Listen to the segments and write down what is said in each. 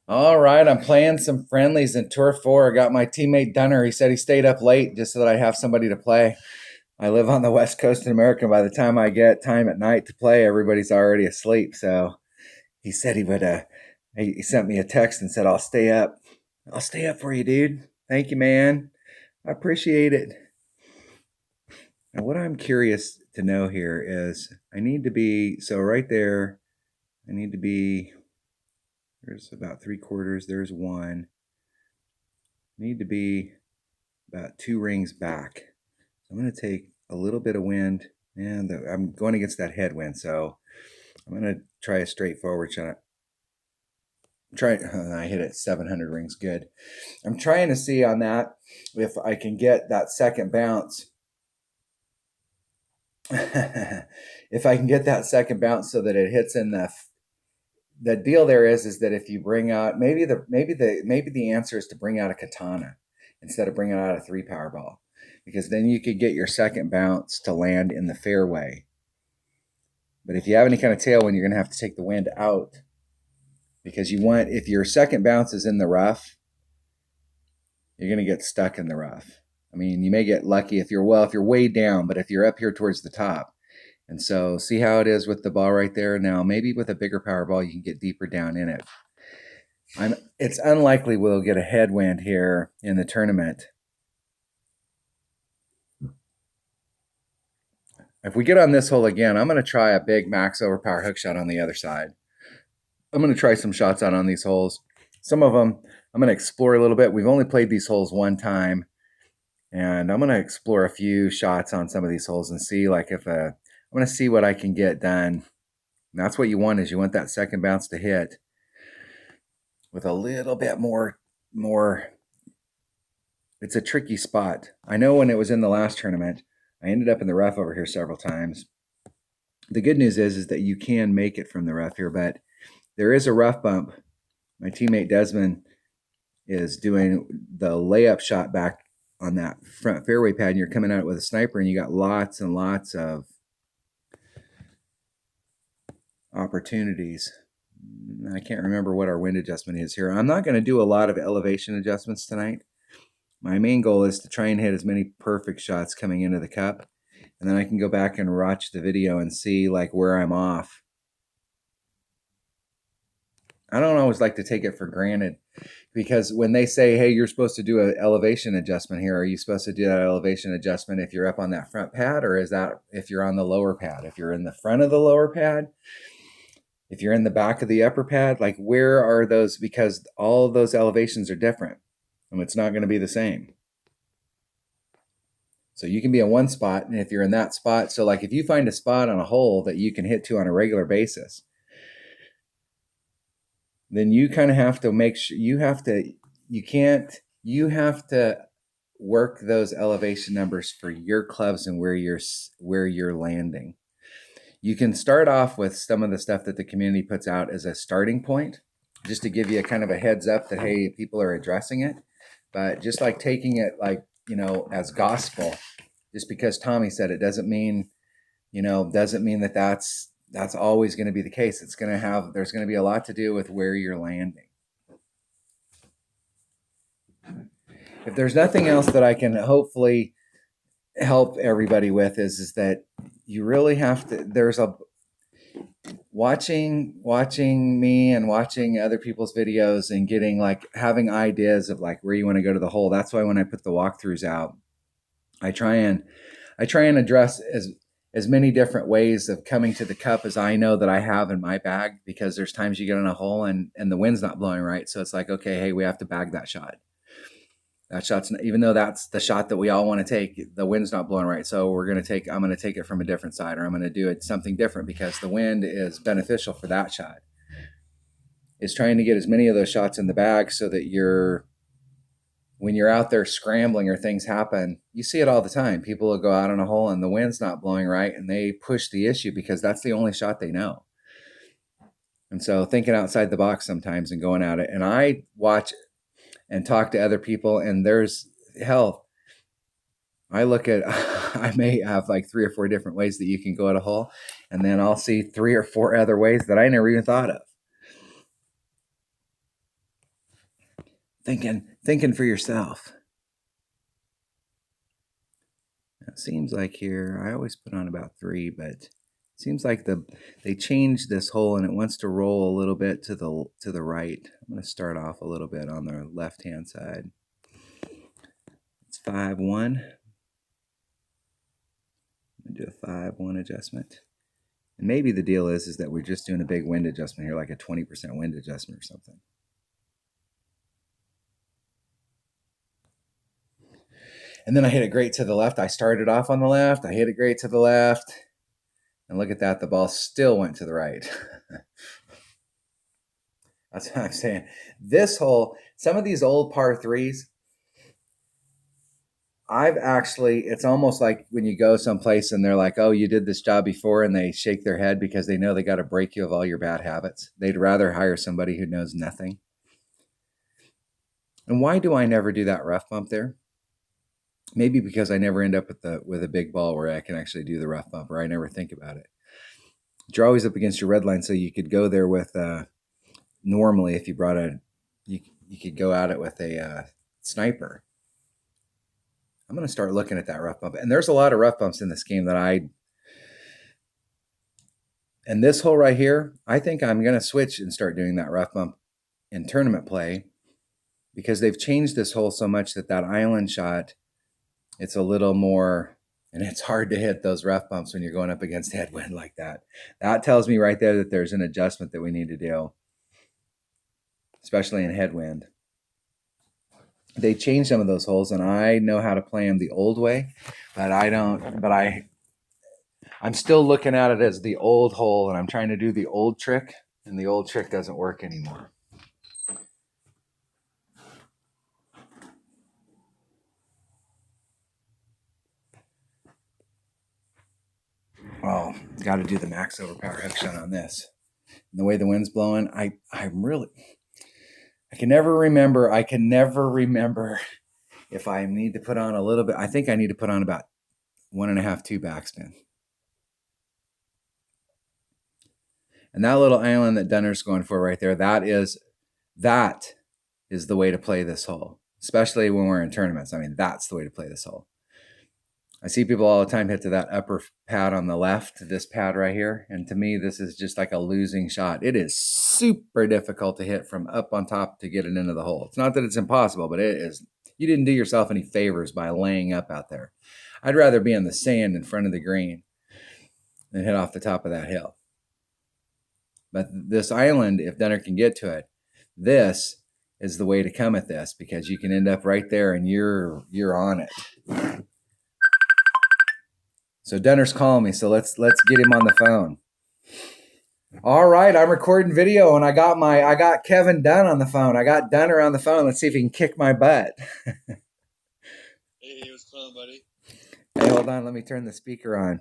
All right, I'm playing some friendlies in Tour 4. I got my teammate Dunner. He said he stayed up late just so that I have somebody to play. I live on the West Coast in America. By the time I get time at night to play, everybody's already asleep. So he said he would. He sent me a text and said, "I'll stay up. I'll stay up for you, dude. Thank you, man. I appreciate it." Now, what I'm curious to know here is, I need to be so right there. I need to be. There's about 3/4. There's one. Need to be about 2 rings back. So I'm going to take a little bit of wind, and I'm going against that headwind. So I'm going to try a straightforward shot. I hit it 700 rings. Good. I'm trying to see on that if I can get that second bounce. If I can get that second bounce so that it hits in the deal there is that if you bring out maybe the answer is to bring out a katana instead of bringing out a 3 Powerball, because then you could get your second bounce to land in the fairway. But if you have any kind of tailwind, you're going to have to take the wind out, because if your second bounce is in the rough, you're going to get stuck in the rough. I mean, you may get lucky if you're way down, but if you're up here towards the top. And so see how it is with the ball right there. Now, maybe with a bigger power ball, you can get deeper down in it. It's unlikely we'll get a headwind here in the tournament. If we get on this hole again, I'm going to try a big max overpower hook shot on the other side. I'm going to try some shots out on these holes. Some of them I'm going to explore a little bit. We've only played these holes one time, and I'm going to explore a few shots on some of these holes and see I'm going to see what I can get done. And that's what you want, is you want that second bounce to hit with a little bit more. It's a tricky spot. I know when it was in the last tournament, I ended up in the rough over here several times. The good news is that you can make it from the rough here, but there is a rough bump. My teammate Desmond is doing the layup shot back on that front fairway pad, and you're coming out with a sniper, and you got lots and lots of opportunities. I can't remember what our wind adjustment is here. I'm not going to do a lot of elevation adjustments tonight. My main goal is to try and hit as many perfect shots coming into the cup, and then I can go back and watch the video and see where I'm off. I don't always like to take it for granted, because when they say, hey, you're supposed to do an elevation adjustment here, are you supposed to do that elevation adjustment if you're up on that front pad, or is that if you're on the lower pad? If you're in the front of the lower pad, if you're in the back of the upper pad, where are those? Because all of those elevations are different, and it's not going to be the same. So you can be in one spot, and if you're in that spot, so if you find a spot on a hole that you can hit to on a regular basis, then you kind of have to make sure you have to work those elevation numbers for your clubs and where you're landing. You can start off with some of the stuff that the community puts out as a starting point, just to give you a kind of a heads up that, hey, people are addressing it. But just taking it as gospel, just because Tommy said it doesn't mean that's always going to be the case. There's going to be a lot to do with where you're landing. If there's nothing else that I can hopefully help everybody with, is that you really have to, watching me and watching other people's videos and getting having ideas of where you want to go to the hole. That's why when I put the walkthroughs out, I try and address as many different ways of coming to the cup as I know that I have in my bag, because there's times you get on a hole and the wind's not blowing right. So it's okay, hey, we have to bag that shot. That shot's not, even though that's the shot that we all want to take, the wind's not blowing right. So I'm going to take it from a different side, or I'm going to do it something different, because the wind is beneficial for that shot. Is trying to get as many of those shots in the bag so that when you're out there scrambling or things happen, you see it all the time. People will go out on a hole and the wind's not blowing right, and they push the issue because that's the only shot they know. And so thinking outside the box sometimes and going at it. And I watch and talk to other people, and there's hell. I look at, I may have 3 or 4 different ways that you can go at a hole, and then I'll see 3 or 4 other ways that I never even thought of. thinking for yourself. It seems like here I always put on about 3, but it seems like they changed this hole and it wants to roll a little bit to the right. I'm going to start off a little bit on the left hand side. It's 5-1. I'm going to do a 5-1 adjustment. And maybe the deal is that we're just doing a big wind adjustment here, like a 20% wind adjustment or something. And then I hit it great to the left. I started off on the left. I hit it great to the left. And look at that. The ball still went to the right. That's what I'm saying. This hole, some of these old par 3s, it's almost like when you go someplace and they're like, oh, you did this job before, and they shake their head because they know they got to break you of all your bad habits. They'd rather hire somebody who knows nothing. And why do I never do that rough bump there? Maybe because I never end up with a big ball where I can actually do the rough bump, or I never think about it. You're always up against your red line, so you could go there with normally if you brought you could go at it with a sniper. I'm going to start looking at that rough bump, and there's a lot of rough bumps in this game and this hole right here, I think I'm going to switch and start doing that rough bump in tournament play, because they've changed this hole so much that island shot, it's a little more, and it's hard to hit those rough bumps when you're going up against headwind like that. That tells me right there that there's an adjustment that we need to do, especially in headwind. They changed some of those holes, and I know how to play them the old way, but I'm still looking at it as the old hole, and I'm trying to do the old trick, and the old trick doesn't work anymore. Oh, got to do the max overpower hook shot on this. And the way the wind's blowing, I can never remember if I need to put on a little bit. I think I need to put on about 1.5, 2 backspin. And that little island that Dunner's going for right there, that is the way to play this hole, especially when we're in tournaments. I mean, that's the way to play this hole. I see people all the time hit to that upper pad on the left, this pad right here. And to me, this is just like a losing shot. It is super difficult to hit from up on top to get it into the hole. It's not that it's impossible, but it is. You didn't do yourself any favors by laying up out there. I'd rather be in the sand in front of the green than hit off the top of that hill. But this island, if Dunner can get to it, this is the way to come at this, because you can end up right there and you're on it. So Dunner's calling me, so let's get him on the phone. All right, I'm recording video, and I got Kevin Dunn on the phone. I got Dunner on the phone. Let's see if he can kick my butt. Hey, what's going on, buddy? Hey, hold on, let me turn the speaker on.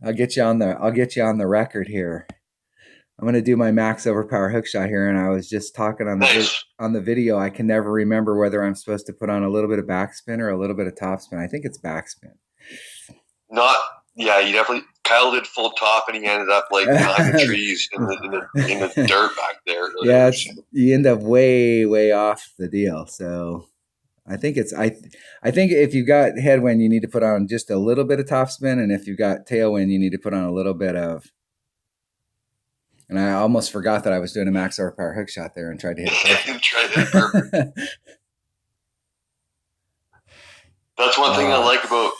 I'll get you on the record here. I'm gonna do my max overpower hook shot here, and I was just talking on the video. I can never remember whether I'm supposed to put on a little bit of backspin or a little bit of topspin. I think it's backspin. You definitely. Kyle did full top, and he ended up like behind the trees in the dirt back there. Yeah, you end up way off the deal. So I think I think if you've got headwind, you need to put on just a little bit of topspin, and if you've got tailwind, you need to put on a little bit of. And I almost forgot that I was doing a max overpower hook shot there and tried to hit it perfect. That's one thing I like about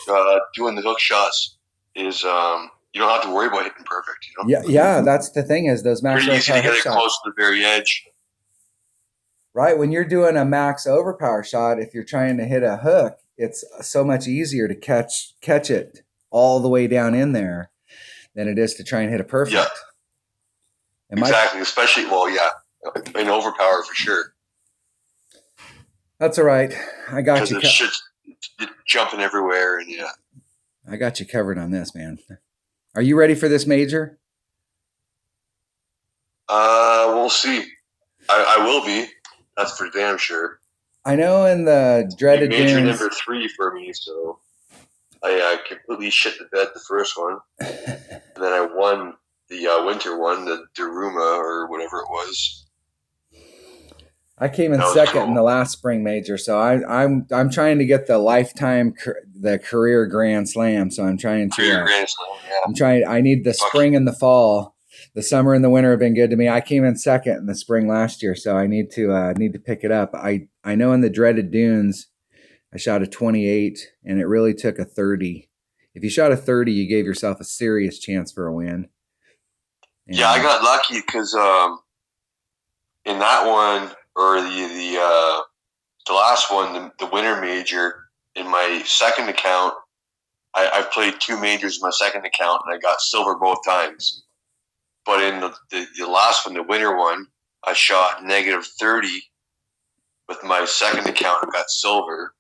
doing the hook shots is you don't have to worry about hitting perfect. You know? Yeah. That's the thing, is those max pretty easy to get it close to the very edge. Right, when you're doing a max overpower shot, if you're trying to hit a hook, it's so much easier to catch it all the way down in there than it is to try and hit a perfect. Yeah. Exactly, especially in overpower for sure. That's all right. I got you. Because it's jumping everywhere, and yeah. I got you covered on this, man. Are you ready for this major? We'll see. I will be. That's for damn sure. I know in the dreaded major number 3 for me, so I completely shit the bed the first one, and then I won the winter one, the Daruma or whatever it was. I came in That was second in cool. the last spring major, so I'm trying to get the lifetime the career Grand Slam. So I'm trying to Career Grand Slam, yeah. I'm trying. I need the Fuck spring and the fall. The summer and the winter have been good to me. I came in second in the spring last year, so I need to pick it up. I know in the dreaded dunes, I shot a 28, and it really took a 30. If you shot a 30, you gave yourself a serious chance for a win. yeah, I And got lucky because in that one or the last one, the winter major, in my second account, I played two majors in my second account and I got silver both times. But in the last one, the winter one, I shot -30 with my second account and got silver.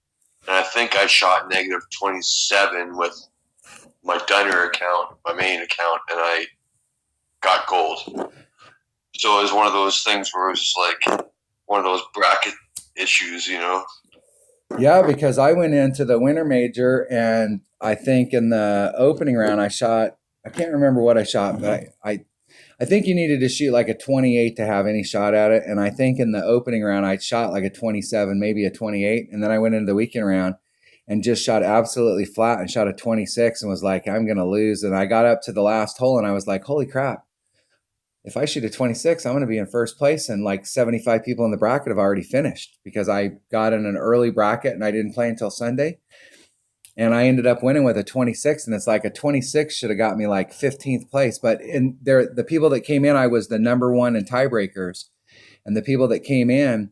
And I think I shot -27 with my Dunner account, my main account, and I got gold. So it was one of those things where it was just like one of those bracket issues, you know? yeah, because I went into the winter major, and I think in the opening round I shot. I can't remember what I shot, but I think you needed to shoot like a 28 to have any shot at it. And I think in the opening round, I shot like a 27, maybe a 28. And then I went into the weekend round and just shot absolutely flat and shot a 26 and was like, I'm going to lose. And I got up to the last hole and I was like, holy crap. If I shoot a 26, I'm going to be in first place. And like 75 people in the bracket have already finished because I got in an early bracket and I didn't play until Sunday. And I ended up winning with a 26, and it's like a 26 should have got me like 15th place. But in there, the people that came in, I was the number one in tiebreakers, and the people that came in,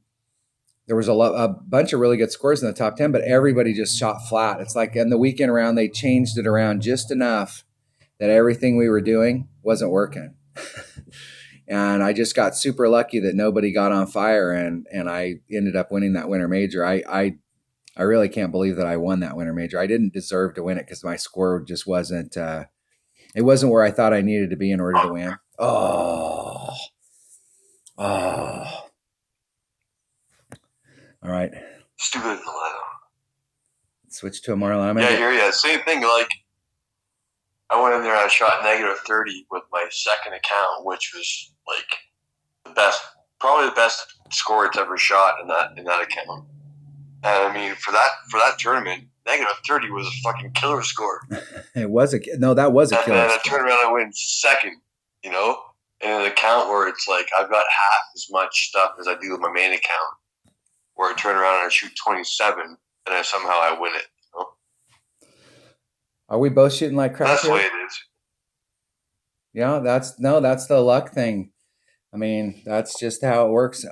there was a bunch of really good scores in the top 10, but everybody just shot flat. It's like in the weekend round, they changed it around just enough that everything we were doing wasn't working. And I just got super lucky that nobody got on fire, and I ended up winning that winter major. I really can't believe that I won that winter major. I didn't deserve to win it because my score just wasn't. It wasn't where I thought I needed to be in order to win. Oh, oh. All right. Stupid. Switch to a Marlin. Yeah, I hear you. Same thing. Like I went in there, I shot -30 with my second account, which was like the best, probably the best score it's ever shot in that account. And I mean, for that tournament, -30 was a fucking killer score. It was that was a And killer then I score. turn around and win second, you know, in an account where it's like I've got half as much stuff as I do with my main account. Where I turn around and I shoot 27, and I win it. You know? Are we both shooting like crap That's the here? way it is. Yeah, that's the luck thing. I mean, that's just how it works.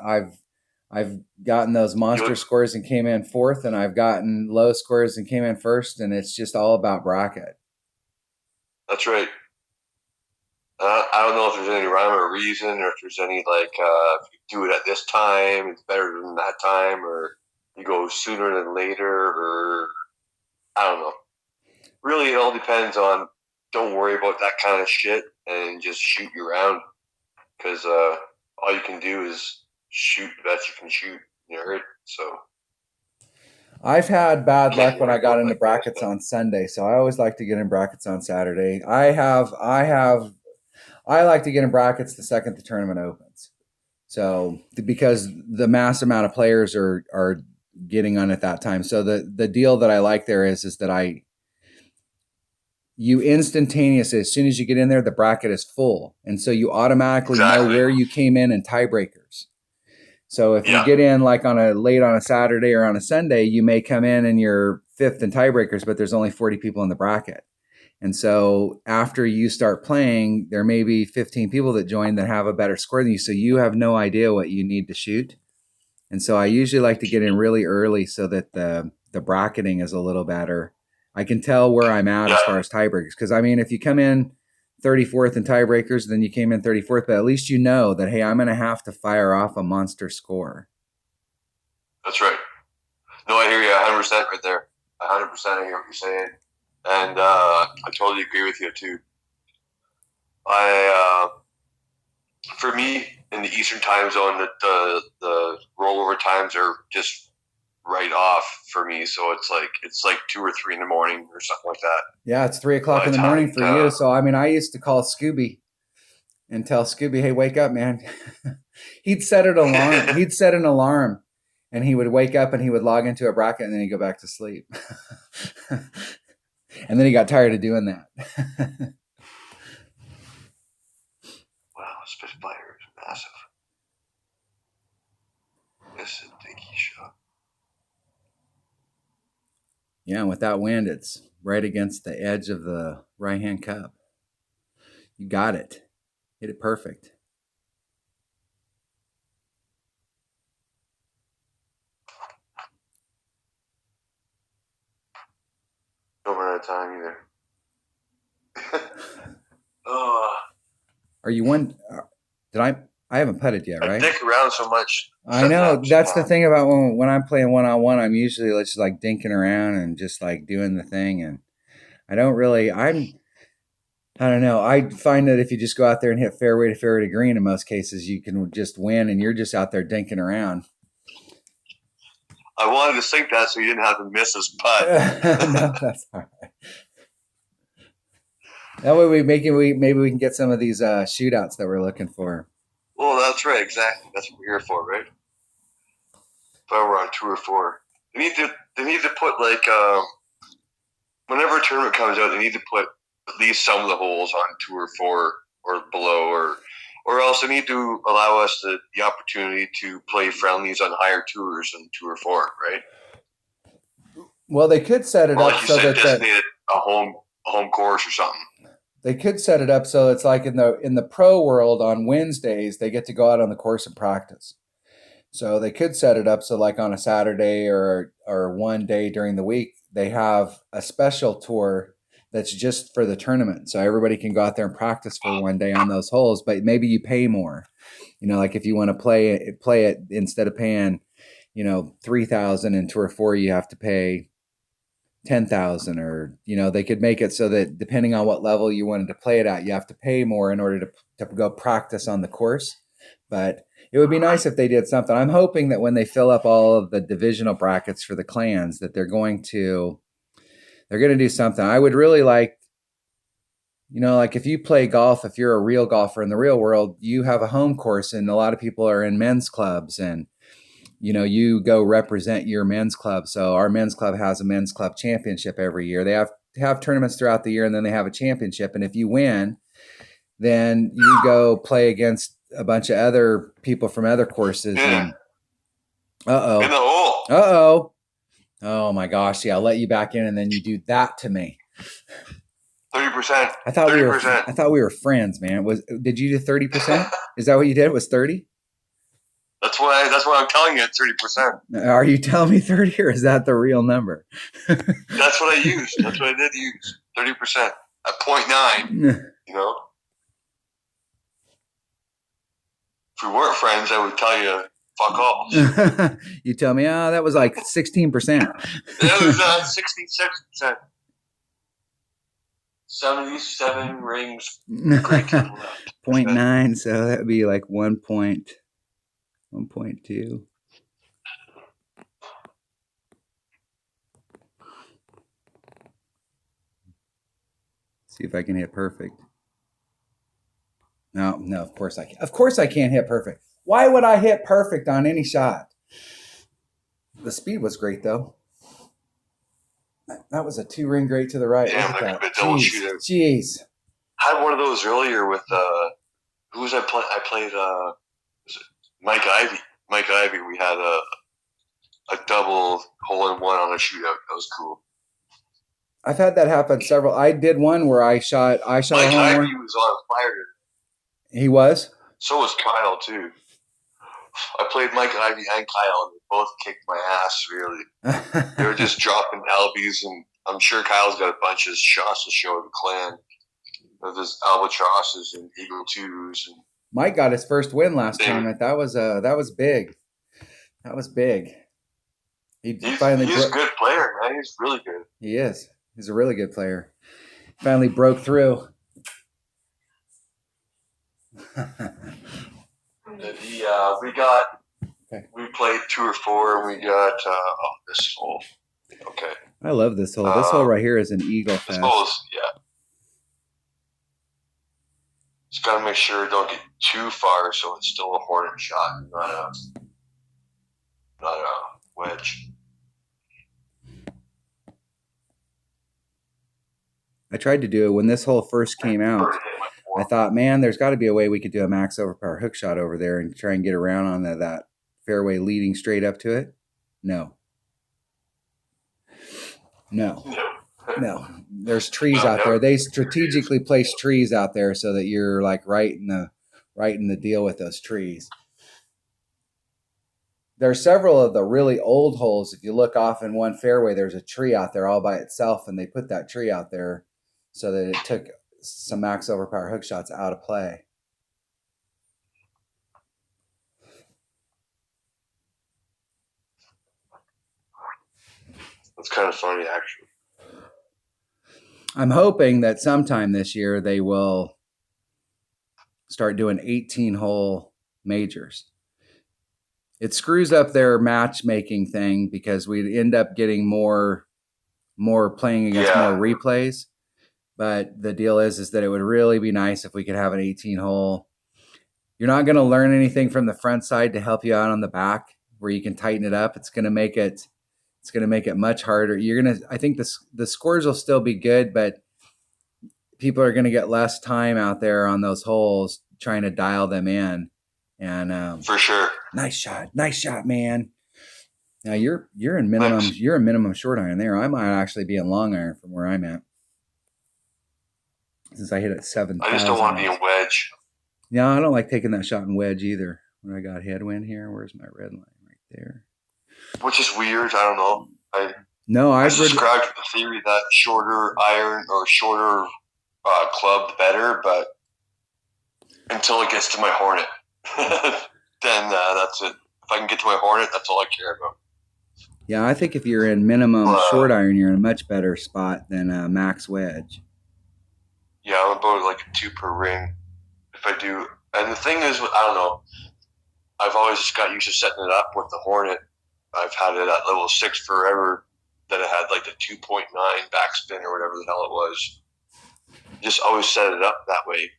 I've gotten those monster scores and came in fourth, and I've gotten low scores and came in first, and it's just all about bracket. That's right. I don't know if there's any rhyme or reason, or if there's any like if you do it at this time, it's better than that time, or you go sooner than later, or I don't know. Really, it all depends on. Don't worry about that kind of shit and just shoot your round because all you can do is shoot the best you can shoot. You heard so. I've had bad luck when I got into brackets on Sunday, so I always like to get in brackets on Saturday. I like to get in brackets the second the tournament opens. So because the mass amount of players are getting on at that time. So the deal that I like there is that you instantaneously, as soon as you get in there, the bracket is full. And so you automatically know where you came in tiebreakers. So if you get in like on a Saturday or on a Sunday, you may come in and you're fifth in tiebreakers, but there's only 40 people in the bracket. And so after you start playing, there may be 15 people that join that have a better score than you. So you have no idea what you need to shoot. And so I usually like to get in really early so that the bracketing is a little better. I can tell where I'm at as far as tiebreakers. Because I mean, if you come in 34th in tiebreakers, then you came in 34th, but at least you know that, hey, I'm going to have to fire off a monster score. That's right. No, I hear you 100% right there. 100% I hear what you're saying. And I totally agree with you too. For me, in the Eastern time zone, the rollover times are just right off for me. So it's like 2 or 3 in the morning or something like that. Yeah, it's 3 o'clock in the morning for you. So I mean, I used to call Scooby, and tell Scooby, "Hey, wake up, man." He'd set an alarm. He'd set an alarm, and he would wake up and he would log into a bracket, and then he'd go back to sleep. And then he got tired of doing that. Wow, Spitfire is massive. This is a dinky shot. Yeah, and with that wind, it's right against the edge of the right-hand cup. You got it. Hit it perfect. Don't run out of time either. Oh, Are you one? Did I haven't putted yet, I right? dick around so much. I know. That's the thing about when I'm playing one-on-one. I'm usually just like dinking around and just like doing the thing, and I don't really. I don't know. I find that if you just go out there and hit fairway to green, in most cases, you can just win, and you're just out there dinking around. I wanted to sink that so you didn't have to miss his putt. No, that's all right. That way maybe we can get some of these shootouts that we're looking for. Well, that's right. Exactly. That's what we're here for, right? If I were on Tour 4, they need to put like whenever a tournament comes out, they need to put at least some of the holes on Tour 4 or below, or else they need to allow us the opportunity to play friendlies on higher tours than Tour 4, right? Well, they could set it Or up like you so said, that designated a home course or something. they could set it up so it's like in the pro world on Wednesdays they get to go out on the course and practice. So they could set it up so like on a Saturday or one day during the week they have a special tour that's just for the tournament. So everybody can go out there and practice for one day on those holes, but maybe you pay more. You know, like if you want to play it instead of paying, 3,000 in Tour 4, you have to pay 10,000, or they could make it so that depending on what level you wanted to play it at, you have to pay more in order to go practice on the course. But it would be nice if they did something. I'm hoping that when they fill up all of the divisional brackets for the clans, that they're going to do something. I would really like, like if you play golf, if you're a real golfer in the real world, you have a home course, and a lot of people are in men's clubs, and you go represent your men's club. So our men's club has a men's club championship every year. They have tournaments throughout the year, and then they have a championship. And if you win, then you go play against a bunch of other people from other courses. Yeah. And uh-oh. In the hole. Uh-oh. Oh my gosh. Yeah, I'll let you back in, and then you do that to me. 30%. I thought 30%. we were friends, man. Did you do 30%? Is that what you did? It was 30? That's what I'm telling you. 30%. Are you telling me 30, or is that the real number? That's what I used. That's what I did use. 30% at 0.9. If we weren't friends, I would tell you fuck off. You tell me, that was like 16%. That was 66%. 77 rings. Great to the left. 0.9, so that would be like 1.2. See if I can hit perfect. No, of course I can't. Of course I can't hit perfect. Why would I hit perfect on any shot? The speed was great, though. That was a 2-ring great to the right. Damn, Look at that. double shooter. Jeez. I had one of those earlier with who was I playing? I played was it Mike Ivy. Mike Ivy. We had a double hole-in-one on a shootout. That was cool. I've had that happen several. I did one where I shot Mike Ivy was on fire. He was? So was Kyle, too. I played Mike Ivy and Kyle, and they both kicked my ass, really. They were just dropping albies, and I'm sure Kyle's got a bunch of shots to show the clan. There's albatrosses and eagle twos. And Mike got his first win last tournament. That was big. That was big. He's a good player, man. He's really good. He is. He's a really good player. Finally broke through. We played Tour 4, and we got this hole. Okay. I love this hole. This hole right here is an eagle fest. This hole is, yeah. Just got to make sure it don't get too far, so it's still a hornet shot, not a wedge. I tried to do it when this hole first came out. I thought, man, there's got to be a way we could do a max overpower hook shot over there and try and get around on that fairway leading straight up to it. No. No. No. There's trees out there. They strategically place trees out there so that you're like right in the deal with those trees. There are several of the really old holes. If you look off in one fairway, there's a tree out there all by itself, and they put that tree out there so that it took some max overpower hook shots out of play. It's kind of funny, actually. I'm hoping that sometime this year they will start doing 18-hole majors. It screws up their matchmaking thing because we'd end up getting more playing against more replays. But the deal is that it would really be nice if we could have an 18-hole. You're not going to learn anything from the front side to help you out on the back where you can tighten it up. It's going to make it much harder. I think the scores will still be good, but people are going to get less time out there on those holes trying to dial them in. And for sure. Nice shot, man. Now you're in minimum. Thanks. You're in minimum short iron there. I might actually be in long iron from where I'm at, since I hit at 7,000. I just don't want to be a wedge. Yeah, I don't like taking that shot in wedge either. When I got headwind here, where's my red line? Right there. Which is weird. I don't know. I subscribe to the theory that shorter iron or shorter club, the better. But until it gets to my hornet, then that's it. If I can get to my hornet, that's all I care about. Yeah, I think if you're in minimum short iron, you're in a much better spot than max wedge. Yeah, I'm about like a 2 per ring. If I do, and the thing is, I don't know. I've always just got used to setting it up with the hornet. I've had it at level 6 forever. That it had like the 2.9 backspin or whatever the hell it was. Just always set it up that way.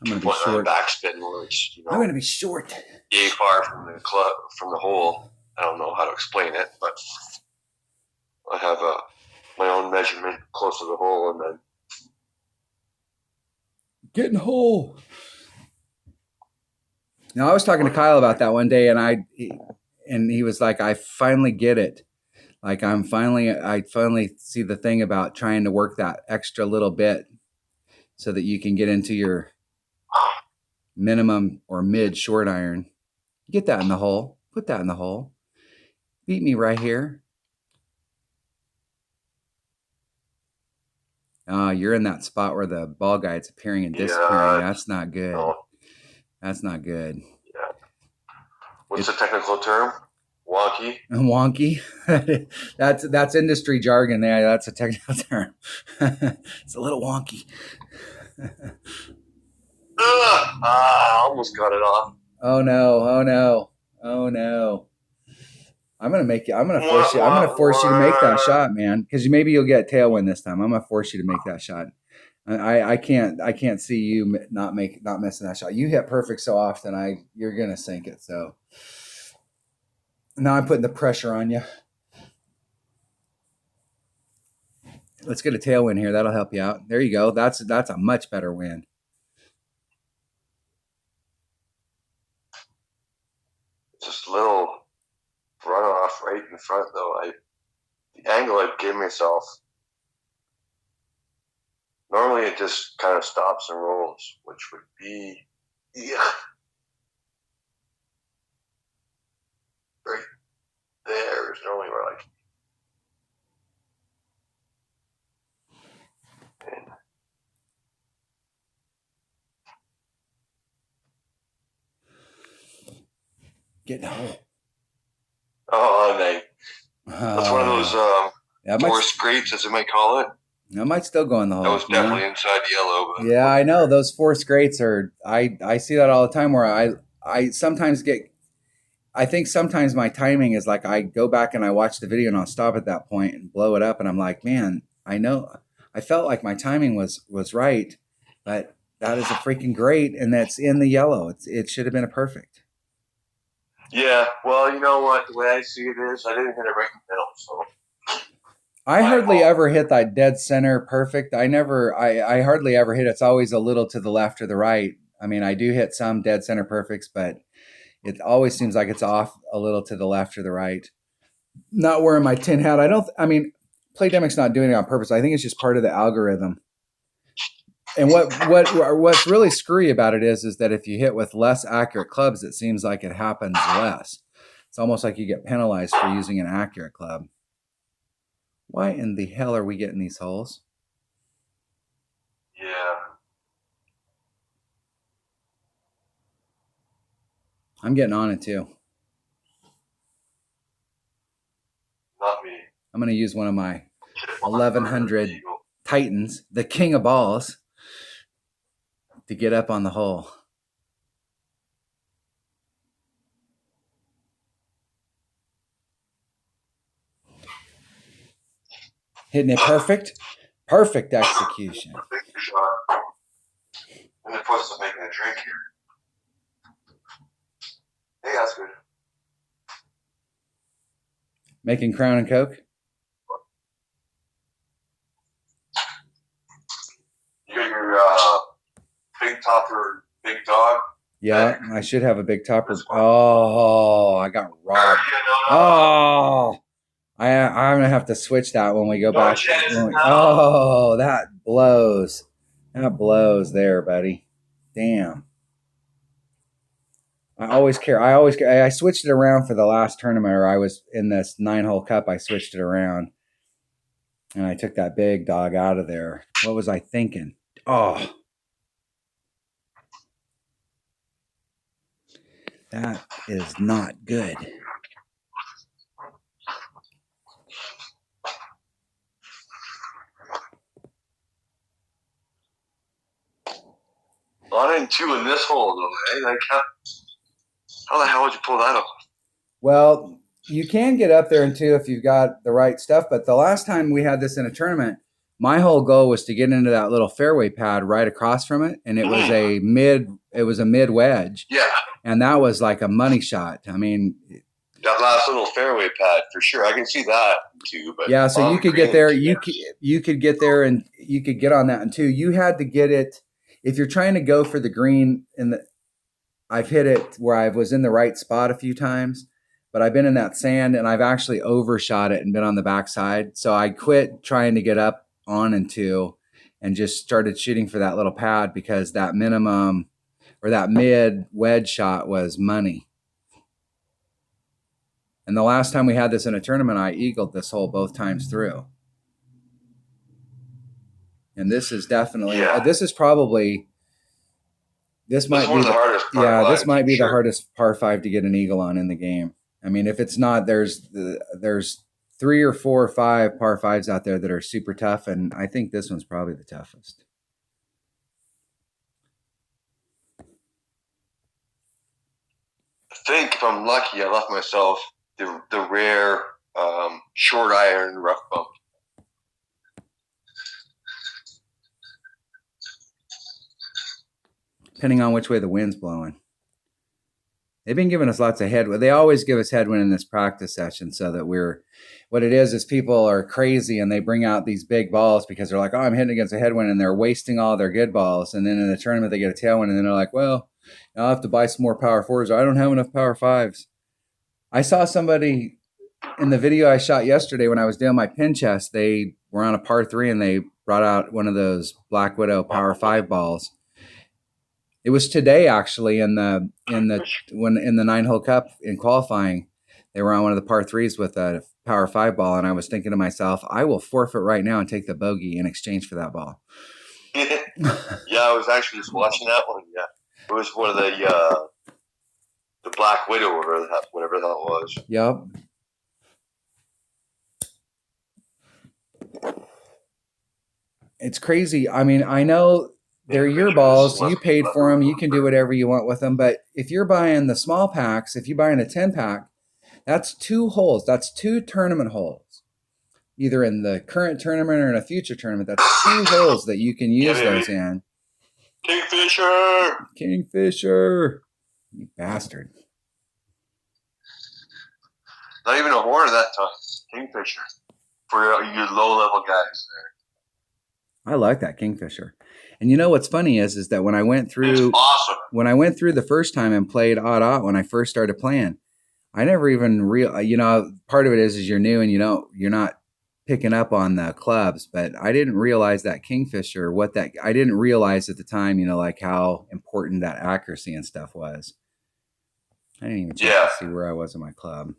I'm going to be short. Backspin where it's, I'm going to be short. Yay far from the club, from the hole. I don't know how to explain it, but I have my own measurement close to the hole, and then get in the hole. Now I was talking to Kyle about that one day, and he was like, "I finally get it. Like I finally see the thing about trying to work that extra little bit so that you can get into your minimum or mid short iron. Get that in the hole. Put that in the hole. Beat me right here. You're in that spot where the ball guide's appearing and disappearing. That's not good. No. That's not good. Yeah. What's the technical term? Wonky. Wonky. That's industry jargon. There. That's a technical term. It's a little wonky. I almost got it off. Oh no. I'm gonna force you to make that shot, man. Because maybe you'll get a tailwind this time. I'm gonna force you to make that shot. I can't see you not missing that shot. You hit perfect so often. You're gonna sink it. So now I'm putting the pressure on you. Let's get a tailwind here. That'll help you out. There you go. That's a much better wind. Just a little runoff right in front, though. The angle I gave myself. Normally, it just kind of stops and rolls, which would be right there is normally where I like. Get in the hole. Oh, mate. That's one of those forest grapes, as they might call it. I might still go in the hole. That was definitely inside the yellow. But yeah, I know. Those forced grates are, I see that all the time where I sometimes I think sometimes my timing is like I go back and I watch the video and I'll stop at that point and blow it up. And I'm like, man, I know. I felt like my timing was right, but That is a freaking great, and that's in the yellow. It should have been a perfect. Yeah, well, you know what? The way I see it is, I didn't hit it right in the middle, so I my hardly fault. ever hit that dead center perfect. I hardly ever hit. It's always a little to the left or the right. I mean, I do hit some dead center perfects, but it always seems like it's off a little to the left or the right. Not wearing my tin hat. I mean, Playdemic's not doing it on purpose. I think it's just part of the algorithm. And what's really screwy about it is that if you hit with less accurate clubs, it seems like it happens less. It's almost like you get penalized for using an accurate club. Why in the hell are we getting these holes? Yeah, I'm getting on it too. not me. I'm going to use one of my Hit it 1100 Titans, the king of balls, to get up on the hole. Hitting it perfect. Perfect execution. Big shot. And the puts to making a drink here. Hey, that's good. Making Crown and Coke. You got your big topper, big dog. Yeah, I should have a big topper. Oh, I got robbed. No. Oh, I'm gonna have to switch that when we go back. Oh, that blows. That blows there, buddy. Damn. I switched it around for the last tournament, or I was in this 9-hole cup. I switched it around, and I took that big dog out of there. What was I thinking? Oh, that is not good. One and two in this hole, though, eh? Like, how the hell would you pull that off? Well, you can get up there in two if you've got the right stuff. But the last time we had this in a tournament, my whole goal was to get into that little fairway pad right across from it, and it was a mid wedge. Yeah, and that was like a money shot. I mean, that last little fairway pad for sure. I can see that too. But yeah, so you could get there. You could get there, and you could get on that one too. You had to get it if you're trying to go for the green. I've hit it where I was in the right spot a few times, but I've been in that sand and I've actually overshot it and been on the backside. So I quit trying to get up on and two, and just started shooting for that little pad because that minimum or that mid wedge shot was money. And the last time we had this in a tournament, I eagled this hole both times through. And this is definitely, this is probably, this might be the hardest. Yeah, this might be the hardest par five to get an eagle on in the game. I mean, if it's not, there's 3 or 4 or 5 par fives out there that are super tough, and I think this one's probably the toughest. I think if I'm lucky, I left myself the rare short iron rough bump. Depending on which way the wind's blowing. They've been giving us lots of headwind. They always give us headwind in this practice session so that what it is people are crazy and they bring out these big balls because they're like, oh, I'm hitting against a headwind, and they're wasting all their good balls. And then in the tournament, they get a tailwind, and then they're like, well, I'll have to buy some more power fours. I don't have enough power fives. I saw somebody in the video I shot yesterday when I was doing my pin chest. They were on a par 3 and they brought out one of those Black Widow power 5 balls. It was today actually in the 9-hole cup in qualifying. They were on one of the par 3s with a power 5 ball, and I was thinking to myself, I will forfeit right now and take the bogey in exchange for that ball. Yeah, I was actually just watching that one. Yeah, it was one of the Black Widow or whatever that was. Yep. It's crazy. I mean, I know they're your balls. You paid for them. You can do whatever you want with them. But if you're buying the small packs, if you're buying a 10-pack, that's 2 holes. That's 2 tournament holes, either in the current tournament or in a future tournament. That's 2 holes that you can use those in. Kingfisher. Kingfisher. You bastard. Not even a horn at that time. Kingfisher. For your low level guys I like that Kingfisher. And you know what's funny is that when I went there. It's through awesome. the first time and played odd when I first started playing, I never even part of it is you're new and you're not picking up on the clubs, but I didn't realize that Kingfisher, I didn't realize at the time, like how important that accuracy and stuff was. I didn't even check Yeah. to see where I was in my club.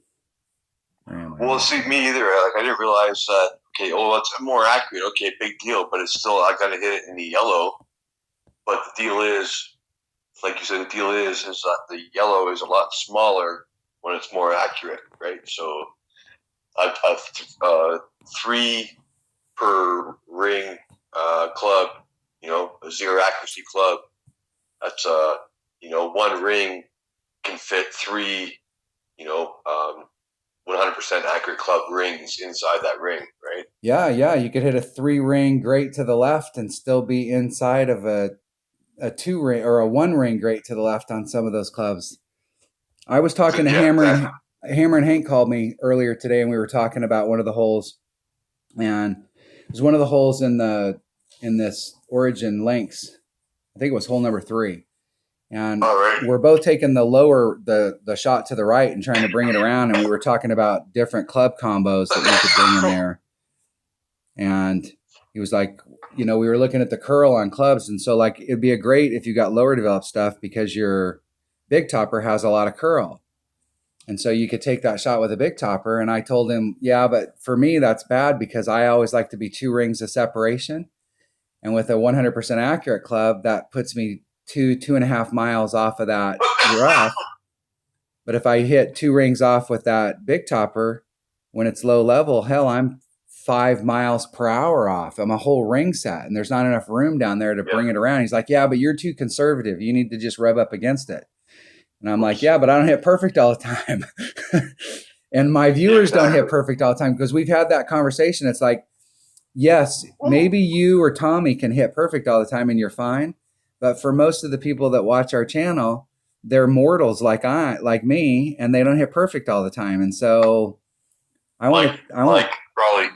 Where am I? Well, see, me either. Like, I didn't realize that. Okay, oh, it's more accurate. Okay, big deal. But it's still, I got to hit it in the yellow. But the deal is, like you said, the deal is that the yellow is a lot smaller when it's more accurate, right? So I've 3 per ring club. A zero accuracy club. That's 1 ring can fit 3. 100% accurate club rings inside that ring, right? Yeah. You could hit a 3-ring great to the left and still be inside of a 2-ring or a 1-ring great to the left on some of those clubs. I was talking to Exactly. Hammer and Hank called me earlier today, and we were talking about one of the holes, and it was one of the holes in this Origin Links. I think it was hole number 3. And we're both taking the shot to the right and trying to bring it around. And we were talking about different club combos that we could bring in there. And he was like, we were looking at the curl on clubs. And so like, it'd be a great if you got lower developed stuff because your big topper has a lot of curl. And so you could take that shot with a big topper. And I told him, yeah, but for me, that's bad because I always like to be 2 rings of separation. And with a 100% accurate club, that puts me 2.5 miles off of that rough. But if I hit 2 rings off with that big topper, when it's low level, hell, I'm 5 miles per hour off. I'm a whole ring set, and there's not enough room down there to bring it around. He's like, yeah, but you're too conservative. You need to just rub up against it. And I'm like, yeah, but I don't hit perfect all the time. And my viewers don't hit perfect all the time because we've had that conversation. It's like, yes, maybe you or Tommy can hit perfect all the time and you're fine. But for most of the people that watch our channel, they're mortals like me, and they don't hit perfect all the time. And so I want probably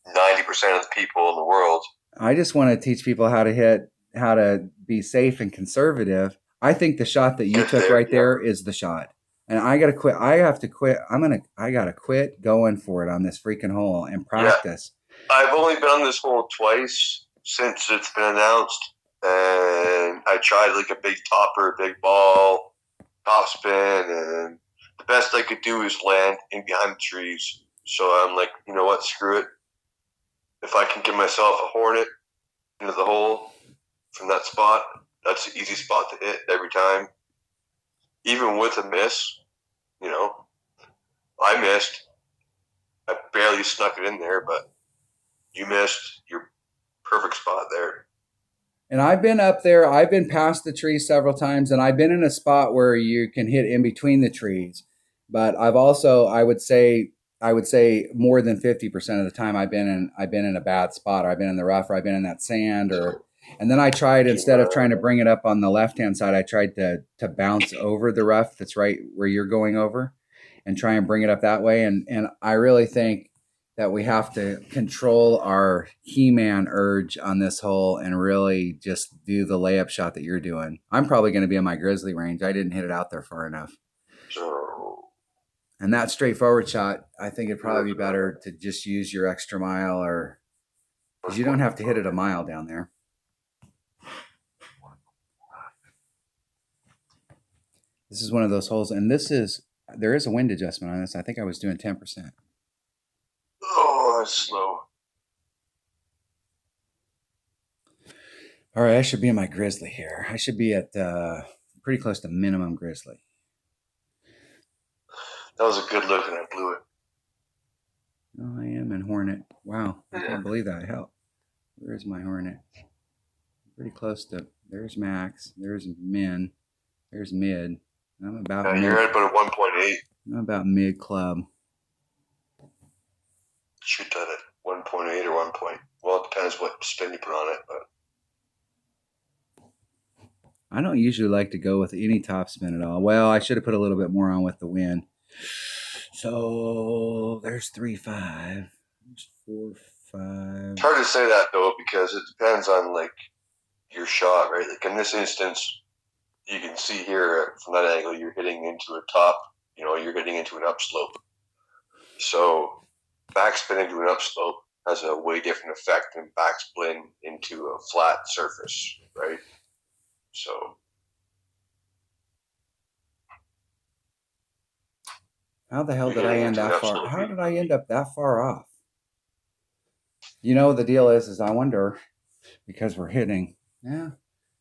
90% of the people in the world. I just want to teach people how to be safe and conservative. I think the shot that you took right there is the shot. And I gotta quit. I have to quit. I gotta quit going for it on this freaking hole and practice. Yeah. I've only been on this hole twice since it's been announced. And I tried like a big topper, big ball, top spin, and the best I could do is land in behind the trees. So I'm like, you know what, screw it. If I can give myself a hornet into the hole from that spot, that's an easy spot to hit every time. Even with a miss, I missed. I barely snuck it in there, but you missed your perfect spot there. And I've been up there. I've been past the trees several times, and I've been in a spot where you can hit in between the trees. But I've also, I would say more than 50% of the time I've been in a bad spot, or I've been in the rough, or I've been in that sand, and then I tried, instead of trying to bring it up on the left-hand side, I tried to bounce over the rough that's right where you're going over and try and bring it up that way. And I really think that we have to control our He-Man urge on this hole and really just do the layup shot that you're doing. I'm probably going to be in my grizzly range. I didn't hit it out there far enough. And that straightforward shot, I think it'd probably be better to just use your extra mile, or because you don't have to hit it a mile down there. This is one of those holes, and there is a wind adjustment on this. I think I was doing 10%. Oh, that's slow. All right, I should be in my grizzly here. I should be at pretty close to minimum grizzly. That was a good look, and I blew it. Oh, I am in Hornet. Wow, I can't believe that. Hell, where's my Hornet? Pretty close to. There's max. There's min. There's mid. I'm about. You're at about 1.8. I'm about mid club. Shoot that at 1.8 or 1. Well, it depends what spin you put on it, but I don't usually like to go with any topspin at all. Well, I should have put a little bit more on with the wind. So there's 3-5. There's 4-5. It's hard to say that though because it depends on like your shot, right? Like in this instance, you can see here from that angle, you're hitting into a top. You're hitting into an upslope. So backspin into an upslope has a way different effect than backspin into a flat surface, right? So How the hell you're did I hitting end into an that far? upslope. How did I end up that far off? The deal is I wonder, because we're hitting. Yeah.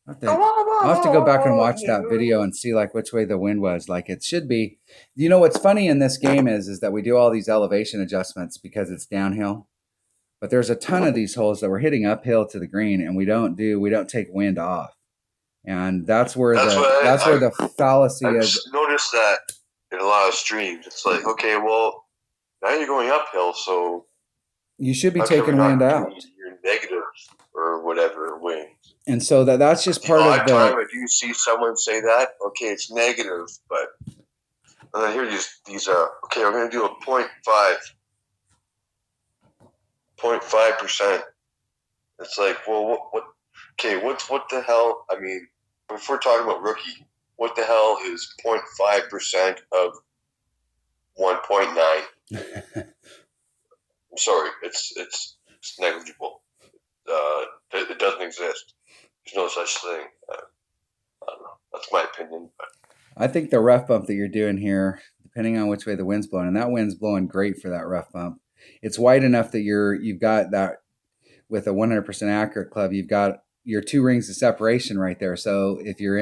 I'll have to go back and watch that video and see like which way the wind was. Like it should be. What's funny in this game is that we do all these elevation adjustments because it's downhill. But there's a ton of these holes that we're hitting uphill to the green, and we don't take wind off, and that's where the fallacy I've is. noticed that in a lot of streams. It's like, okay, well, now you're going uphill, so You should be taking wind out. Your negative or whatever wind. And so that's just part of the time. If you see someone say that, okay, it's negative, but and then here these okay, we're going to do a 0.5%. It's like, well, what? Okay, what the hell? I mean, if we're talking about rookie, what the hell is 0.5% of 1.9? I'm sorry, it's negligible. It doesn't exist. There's no such thing. I don't know. That's my opinion. But I think the rough bump that you're doing here, depending on which way the wind's blowing, and that wind's blowing great for that rough bump. It's wide enough that you've got that with a 100% accurate club. You've got your 2 rings of separation right there. So if you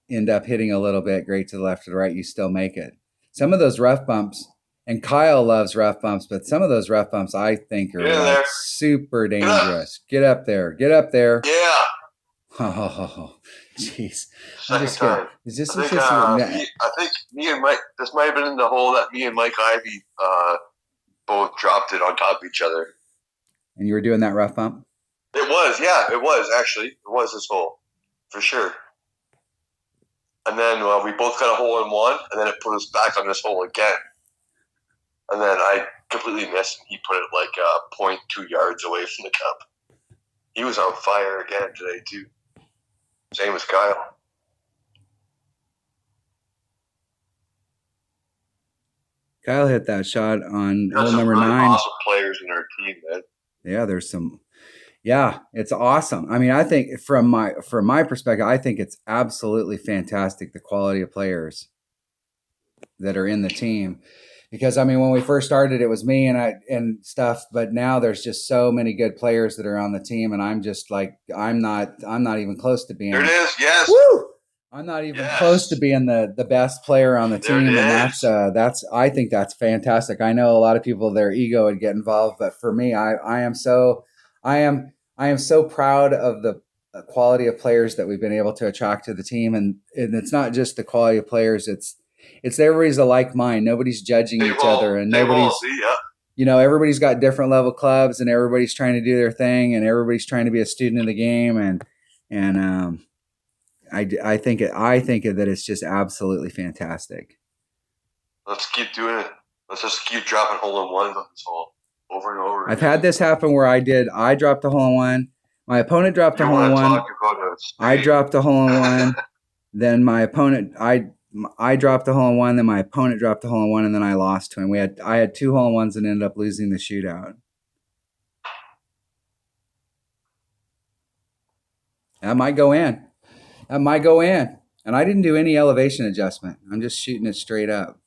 end up hitting a little bit great to the left or the right, you still make it. Some of those rough bumps, and Kyle loves rough bumps, but some of those rough bumps I think are like super dangerous. Get up there. Yeah. Oh, jeez. Second time. Is this I think me and Mike. This might have been in the hole that me and Mike Ivy both dropped it on top of each other. And you were doing that rough bump? It was, yeah. It was actually. It was this hole for sure. And then we both got a hole in one, and then it put us back on this hole again. And then I completely missed, and he put it like 0.2 yards away from the cup. He was on fire again today too. Same as Kyle. Kyle hit that shot on hole number 9. Awesome players in our team, man. Yeah, there's some. Yeah, it's awesome. I mean, I think from my perspective, I think it's absolutely fantastic the quality of players that are in the team. Because I mean, when we first started, it was me and stuff, but now there's just so many good players that are on the team, and I'm just like, I'm not even close to being. There it is. Yes. Woo! I'm not even close to being the best player on the team, and that's I think that's fantastic. I know a lot of people, their ego would get involved, but for me, I am so proud of the quality of players that we've been able to attract to the team, and it's not just the quality of players; it's everybody's a like mind. Nobody's judging each other, and everybody's got different level clubs, and everybody's trying to do their thing, and everybody's trying to be a student of the game, and I think that it's just absolutely fantastic. Let's keep doing it. Let's just keep dropping hole in one on this hole over and over. I've had this happen where I dropped a hole in one. My opponent dropped a hole in one. I dropped a hole in one. Then my opponent, I dropped a hole in one. Then my opponent dropped a hole in one, and then I lost to him. I had 2 hole in ones and ended up losing the shootout. That might go in. And I didn't do any elevation adjustment. I'm just shooting it straight up.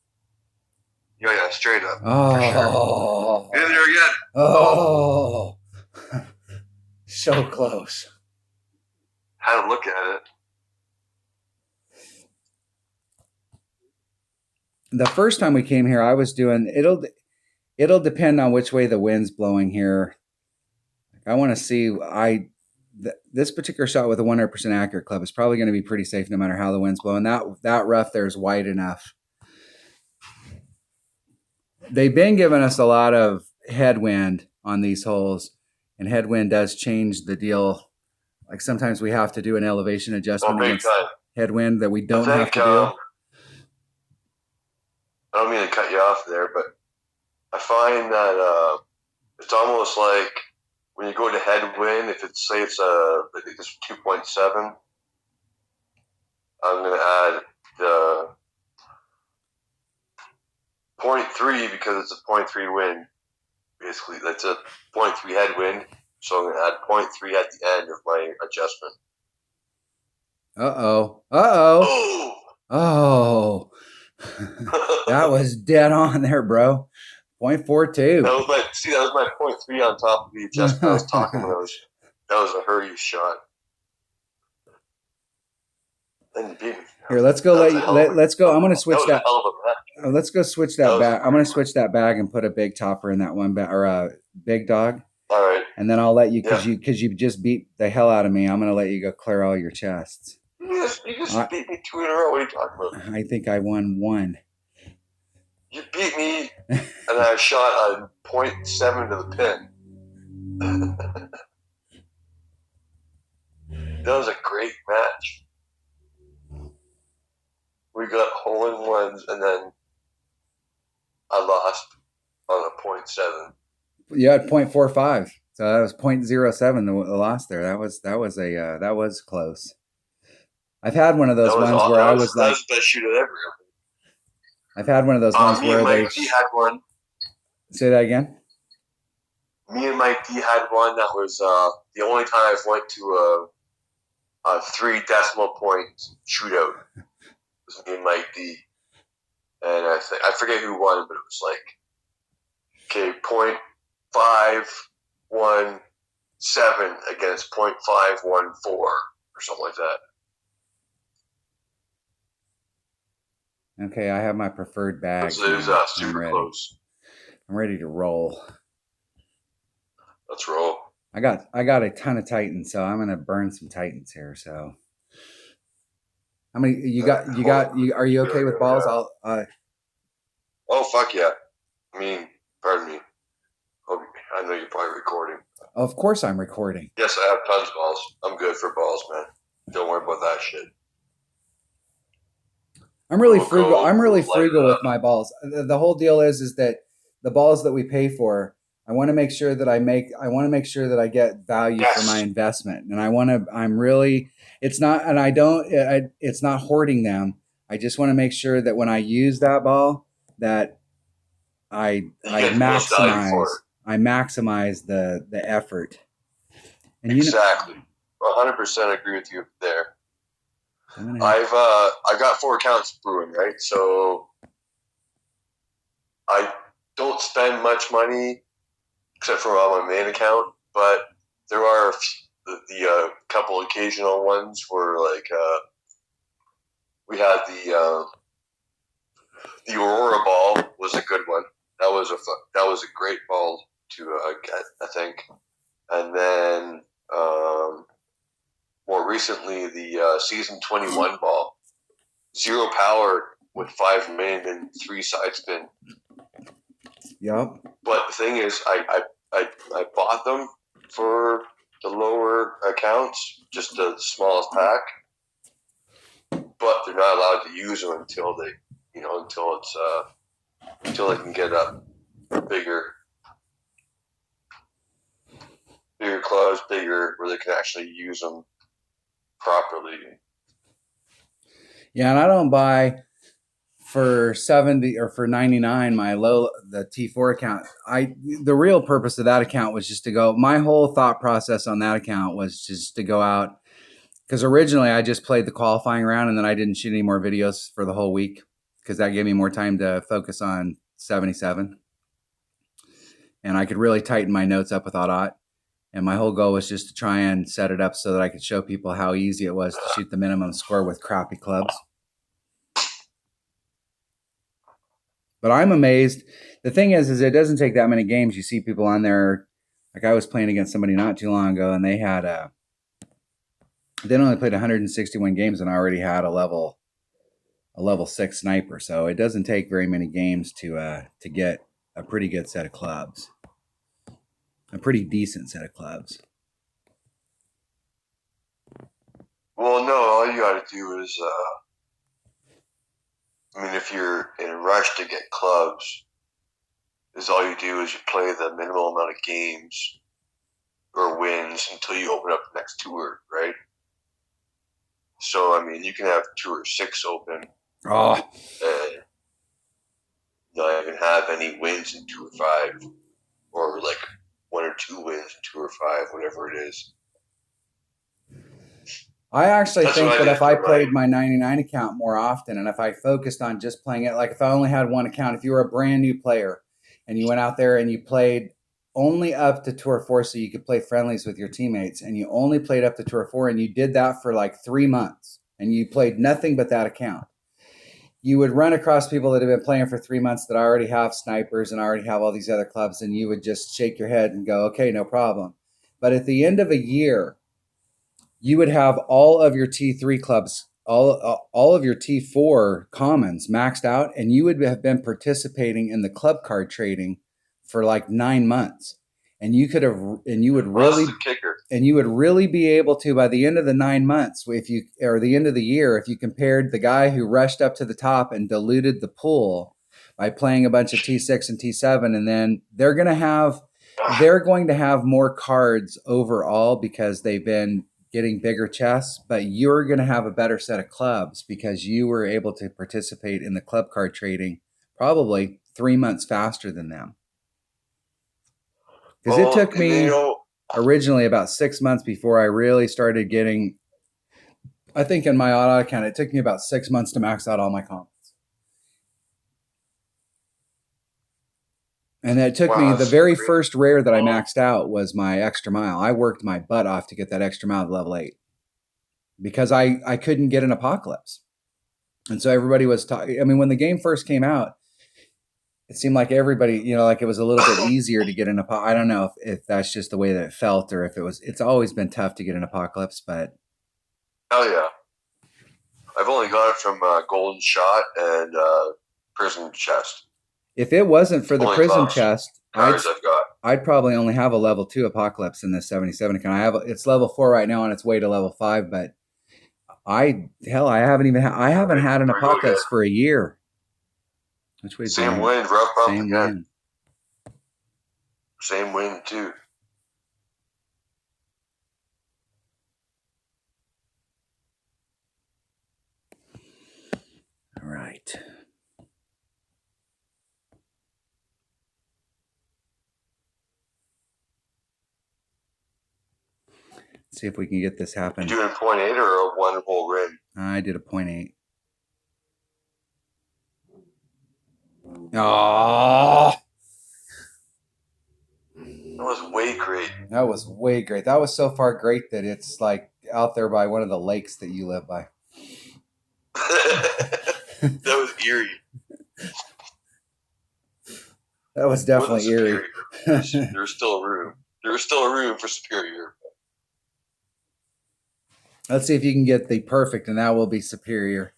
Yeah, straight up. Oh. Sure. In there again. Oh. So close. Had a look at it. The first time we came here, I was doing, it'll depend on which way the wind's blowing here. I want to see, this particular shot with a 100% accurate club is probably going to be pretty safe no matter how the wind's blowing. That rough there is wide enough. They've been giving us a lot of headwind on these holes, and headwind does change the deal Like sometimes we have to do an elevation Oh, adjustment big against time. headwind that we I don't have think to do. I don't mean to cut you off there, but I find that it's almost like when you go to headwind, if it's say it's like it's 2.7, I'm gonna add the 0.3 because it's a 0.3 wind. Basically, that's a 0.3 headwind. So I'm gonna add 0.3 at the end of my adjustment. Uh-oh. Uh-oh. Oh! Oh. That was dead on there, bro. 0.42. That was my 0.3 on top of the adjustment I was talking about. That was a hurry shot. Then you beat me. Here, let's go. That was a hell of a. Let's go. I'm gonna That switch was a that. hell of a match. Let's go switch That that was a bag. I'm gonna great one. switch that bag and put a big topper in that one bag or a big dog, All right. and then I'll let you Yeah. because you just beat the hell out of me. I'm gonna let you go clear all your chests. You just beat me 2 in a row. What are you talking about? I think I won one. You beat me, and I shot a 0.7 to the pin. That was a great match. We got hole in ones, and then I lost on a 0.7. You had 0.45, so that was 0.07. The loss there. That was close. I've had one of those ones where I was that like, was the best shoot I've ever. I've had one of those ones Me and where they Mike D had one. say that again. Me and Mike D had one that was the only time I've went to a 3 decimal point shootout. It was me and Mike D, and I forget who won, but it was like okay 0.517 against 0.514 or something like that. Okay, I have my preferred bags It was now. super I'm ready. close. I'm ready to roll. Let's roll. I got a ton of Titans, so I'm gonna burn some Titans here. So how many you got? Are you okay with balls? I'll. Oh fuck yeah! I mean, pardon me. I know you're probably recording. Of course, I'm recording. Yes, I have tons of balls. I'm good for balls, man. Don't worry about that shit. I'm really frugal. I'm really frugal with my balls. The whole deal is that the balls that we pay for, I want to make sure that I want to make sure that I get value for my investment, and I'm really. It's not, and I don't. It's not hoarding them. I just want to make sure that when I use that ball, that I maximize the effort. And exactly, 100% agree with you there. I got 4 accounts brewing, right? So I don't spend much money except for on my main account, but there are the couple occasional ones where like we had the Aurora ball was a good one. That was a great ball to get, I think. And then more recently the season 21 ball, 0 power with 5 main and 3 side spin. Yep. But the thing is, I bought them for the lower accounts, just the smallest pack. But they're not allowed to use them until they, until they can get up bigger clubs, bigger where they can actually use them properly. Yeah, and I don't buy for 70 or for 99 the T4 account. The real purpose of that account was just to go. My whole thought process on that account was just to go out because originally I just played the qualifying round and then I didn't shoot any more videos for the whole week because that gave me more time to focus on 77. And I could really tighten my notes up with AUDOT. And my whole goal was just to try and set it up so that I could show people how easy it was to shoot the minimum score with crappy clubs. But I'm amazed. The thing is it doesn't take that many games. You see people on there. Like I was playing against somebody not too long ago, and they only played 161 games and already had a level 6 sniper. So it doesn't take very many games to get a pretty good set of clubs, a pretty decent set of clubs. Well, no, all you got to do is, I mean, if you're in a rush to get clubs, is all you do is you play the minimal amount of games or wins until you open up the next tour, right? So, I mean, you can have tour 6 open Oh, and not even have any wins in tour 5, or like 1 or 2 wins in tour 5, whatever it is. I actually That's what think I that did if I for played mine. my 99 account more often and if I focused on just playing it, like if I only had one account, if you were a brand new player and you went out there and you played only up to Tour 4 so you could play friendlies with your teammates and you only played up to Tour 4 and you did that for like 3 months and you played nothing but that account, you would run across people that have been playing for 3 months that already have snipers and already have all these other clubs and you would just shake your head and go, okay, no problem. But at the end of a year, you would have all of your T3 clubs, all of your T4 commons maxed out, and you would have been participating in the club card trading for like 9 months. And you could have, and you would Well, that's really, the kicker. and you would really be able to by the end of the 9 months, if you or the end of the year, if you compared the guy who rushed up to the top and diluted the pool by playing a bunch of T6 and T7, and then they're going to have more cards overall because they've been getting bigger chests, but you're going to have a better set of clubs because you were able to participate in the club card trading probably 3 months faster than them. Because it Well, took and then, me originally about 6 months before I really started getting, I think in my auto account, it took me about 6 months to max out all my commons. And it took wow, me, the that's very great. first rare that I maxed out was my extra mile. I worked my butt off to get that extra mile to level 8 because I couldn't get an apocalypse. And so everybody was talking. I mean, when the game first came out, it seemed like everybody, like it was a little bit easier to get an apocalypse. I don't know if that's just the way that it felt or if it's always been tough to get an apocalypse, but. Hell yeah. I've only got it from Golden Shot and Prison Chest. If it wasn't for the Only prison clubs, chest, cards I've got. I'd probably only have a level 2 apocalypse in this 77 account. It's level 4 right now on its way to level 5, but I haven't had an Pretty good. apocalypse for a year. Which way is Same going? wind, rough bump Same again. wind. Same wind too. All right. See if we can get this happen. You doing 0.8 or a 1 whole ring? I did a 0.8. Oh, That was way great. that was way great. That was so far great that it's like out there by one of the lakes that you live by. That was eerie. That was definitely eerie. There was still room. There was still room for superior. Let's see if you can get the perfect, and that will be superior.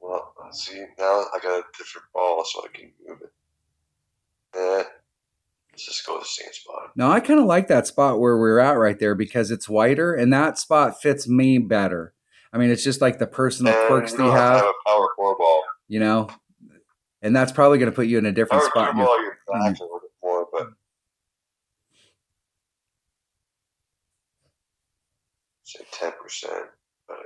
Well, let's see. Now I got a different ball, so I can move it. Let's just go to the same spot. No, I kind of like that spot where we're at right there because it's wider, and that spot fits me better. I mean, it's just like the personal quirks that you have have. to have a power 4 ball. And that's probably going to put you in a different Power spot. 2 ball, you're back a little bit more, but say 10%. But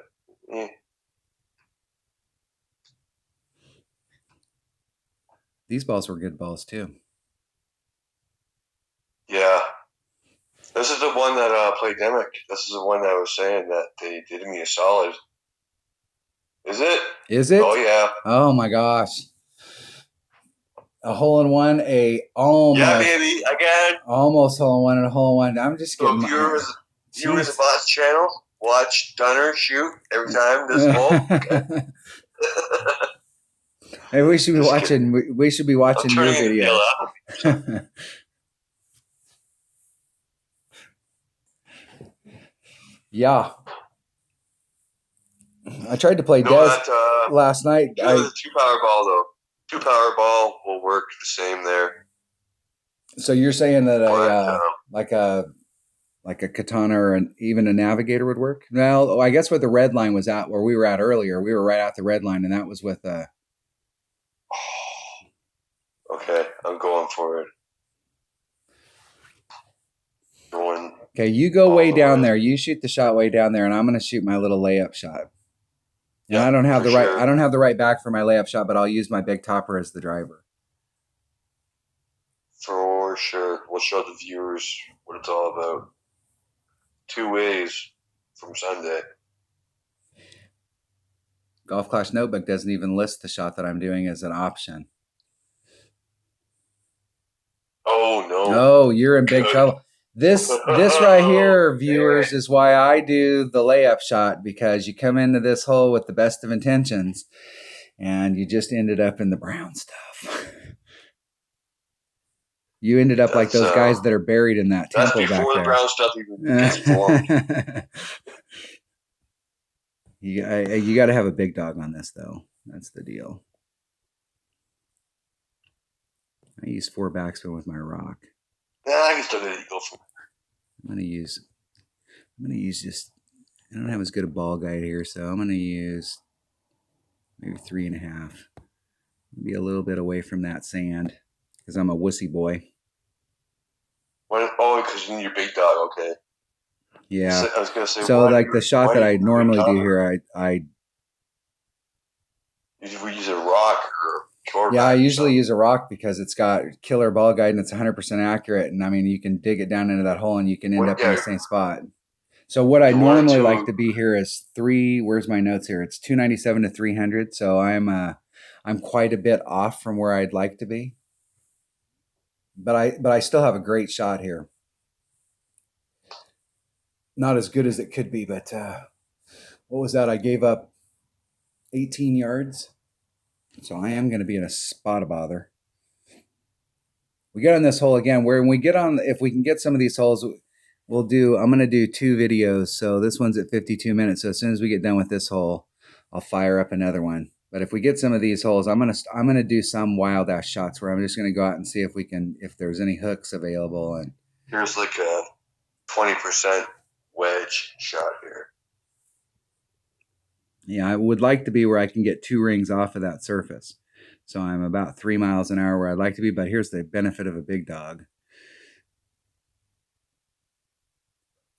These balls were good balls too. Yeah. This is the one that played Demic. This is the one that I was saying that they did me a solid. Is it? Is it? Oh, yeah. Oh, my gosh. A hole-in-one, almost. Yeah, baby. Again. Almost hole-in-one and a hole-in-one. I'm just getting viewers of Boss Channel, watch Dunner shoot every time this hole. Hey, we should be watching. We should be watching your video. Yeah, I tried to play Des last night. The 2-power ball though. 2-power ball will work the same there. So you're saying that like a like a katana or even a navigator would work. Well, I guess where the red line was at, where we were at earlier, we were right at the red line, and that was with a. Okay, I'm going for it. Going Okay, you go all way the down way. there. You shoot the shot way down there, and I'm going to shoot my little layup shot. And Yep, I don't have for the right. sure. I don't have the right back for my layup shot, but I'll use my big topper as the driver. For sure. We'll show the viewers what it's all about. 2 ways from Sunday. Golf Clash Notebook doesn't even list the shot that I'm doing as an option. Oh no. Oh, you're in big Good. trouble. This right here, viewers, is why I do the layup shot, because you come into this hole with the best of intentions and you just ended up in the brown stuff. You ended up like That's those guys that are buried in that that's temple back before the there. brown stuff even gets formed. You got to have a big dog on this, though. That's the deal. I use 4 backspin with my rock. Yeah, I can still get eagle from. I'm gonna use just. I don't have as good a ball guide here, so I'm gonna use maybe 3.5. Be a little bit away from that sand because I'm a wussy boy. Oh, because you need your big dog. Okay. Yeah. I was gonna say. So like the shot that I normally do here, we use a rock or I usually use a rock because it's got killer ball guide and it's 100% accurate. And I mean, you can dig it down into that hole and you can end up in the same spot. So what I normally like to be here is 3. Where's my notes here? It's 297 to 300. So I'm quite a bit off from where I'd like to be. But I still have a great shot here. Not as good as it could be, but what was that? I gave up 18 yards. So I am going to be in a spot of bother. We get on this hole again. Where when we get on, if we can get some of these holes, I'm going to do 2 videos. So this one's at 52 minutes. So as soon as we get done with this hole, I'll fire up another one. But if we get some of these holes, I'm gonna do some wild ass shots where I'm just gonna go out and see if there's any hooks available. And here's like a 20% wedge shot here. Yeah, I would like to be where I can get 2 rings off of that surface. So I'm about 3 miles an hour where I'd like to be, but here's the benefit of a big dog.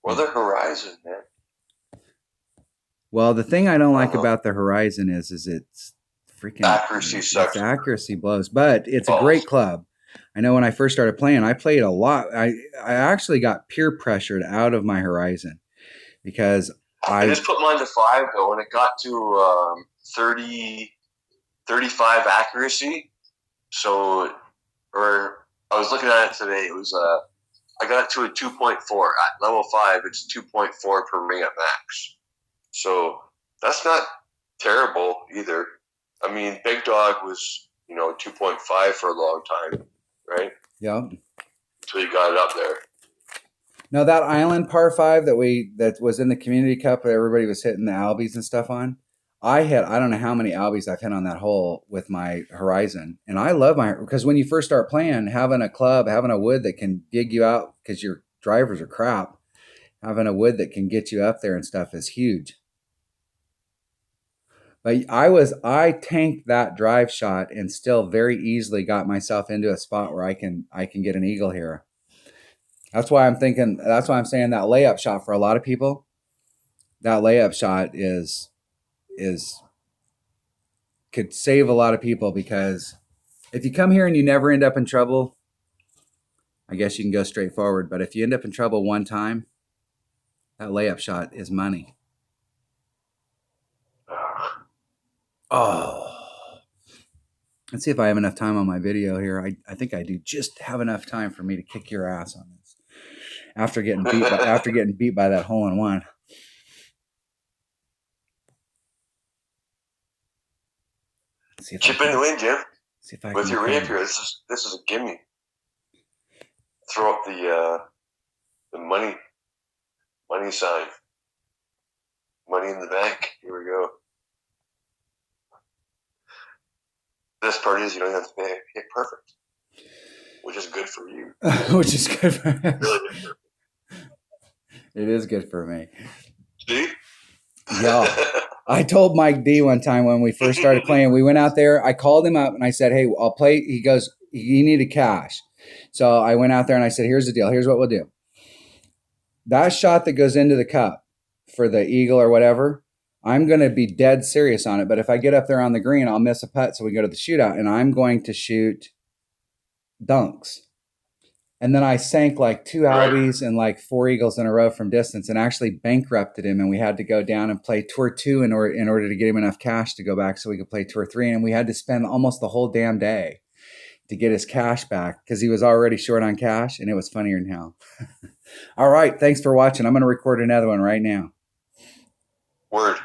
Well, the horizon, man. Well, the thing I don't like about the horizon is it's freaking accuracy sucks. Its accuracy blows, but it's a great club. I know when I first started playing, I played a lot. I actually got peer pressured out of my horizon because I just put mine to 5 though. When it got to 30, 35 accuracy, so or I was looking at it today. It was I got it to a 2.4 at level 5. It's 2.4 per ring at max. So that's not terrible either. I mean, Big Dog was 2.5 for a long time, right? Yeah. So you got it up there. Now that island par 5 that was in the community cup that everybody was hitting the albies and stuff on, I don't know how many albies I've hit on that hole with my horizon. And I love because when you first start playing, having a club, having a wood that can dig you out because your drivers are crap, having a wood that can get you up there and stuff is huge. But I tanked that drive shot and still very easily got myself into a spot where I can get an eagle here. That's why I'm saying that layup shot for a lot of people, that layup shot could save a lot of people, because if you come here and you never end up in trouble, I guess you can go straight forward. But if you end up in trouble one time, that layup shot is money. Oh. Let's see if I have enough time on my video here. I think I do just have enough time for me to kick your ass on this. After getting beat by that hole in one. Let's see if Chip in the win, Jim. See if I with can your rapier. This is a gimme. Throw up the money sign. Money in the bank. Here we go. This part is you don't have to pay hit perfect, which is good for you. Which is good for really good. It is good for me. See? Yeah. I told Mike D one time when we first started playing, we went out there. I called him up and I said, "Hey, I'll play." He goes, "You need a cash." So I went out there and I said, "Here's the deal. Here's what we'll do. That shot that goes into the cup for the eagle or whatever, I'm going to be dead serious on it. But if I get up there on the green, I'll miss a putt. So we go to the shootout and I'm going to shoot dunks." And then I sank like two Right. albies and like four eagles in a row from distance and actually bankrupted him. And we had to go down and play tour two in order to get him enough cash to go back so we could play tour three. And we had to spend almost the whole damn day to get his cash back because he was already short on cash and it was funnier than hell. All right. Thanks for watching. I'm going to record another one right now. Word.